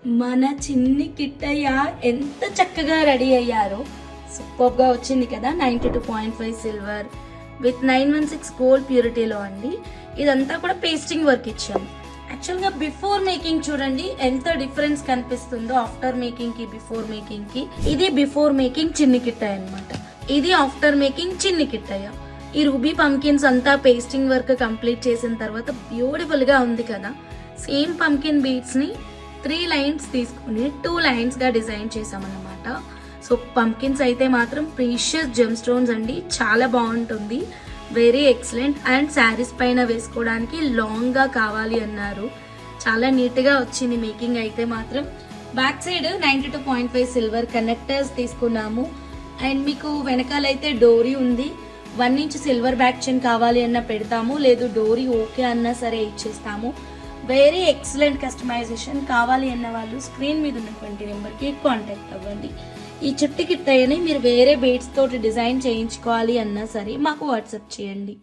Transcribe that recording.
మన చిన్ని కిట్టయ్య ఎంత చక్కగా రెడీ అయ్యారో. సూపర్గా వచ్చింది కదా. 92.5 సిల్వర్ విత్ 916 గోల్డ్ ప్యూరిటీలో అండి. ఇదంతా కూడా పేస్టింగ్ వర్క్ ఇచ్చాము. యాక్చువల్గా బిఫోర్ మేకింగ్ చూడండి ఎంత డిఫరెన్స్ కనిపిస్తుందో, ఆఫ్టర్ మేకింగ్ కి బిఫోర్ మేకింగ్ కి. ఇది బిఫోర్ మేకింగ్ చిన్ని కిట్టయ్య అనమాట, ఇది ఆఫ్టర్ మేకింగ్ చిన్ని కిట్టయ్య. ఈ రూబీ పంకిన్స్ అంతా పేస్టింగ్ వర్క్ కంప్లీట్ చేసిన తర్వాత బ్యూటిఫుల్ గా ఉంది కదా. సేమ్ పంకిన్ బీడ్స్ ని 3 లైన్స్ తీసుకుని 2 లైన్స్ గా డిజైన్ చేసామన్నమాట. సో పంకిన్స్ అయితే మాత్రం ప్రీషియస్ జెమ్ స్టోన్స్ అండి, చాలా బాగుంటుంది, వెరీ ఎక్సలెంట్. అండ్ శారీస్ పైన వేసుకోవడానికి లాంగ్ గా కావాలి అన్నారు, చాలా నీట్ గా వచ్చింది మేకింగ్ అయితే మాత్రం. బ్యాక్ సైడ్ 92.5 సిల్వర్ కనెక్టర్స్ తీసుకున్నాము. అండ్ మీకు వెనకాలైతే డోరీ ఉంది. 1 ఇంచ్ సిల్వర్ బ్యాక్ చైన్ కావాలి అన్న పెడతాము, లేదు డోరీ ఓకే అన్నా సరే ఇచ్చేస్తాము. Very excellent customisation. కావాలి అన్న వాళ్ళు స్క్రీన్ మీద ఉన్నటువంటి నెంబర్కి కాంటాక్ట్ అవ్వండి. ఈ చుట్టి కిట్టయ్యని మీరు వేరే బీడ్స్ తోటి డిజైన్ చేయించుకోవాలి అన్నా సరే మాకు వాట్సాప్ చేయండి.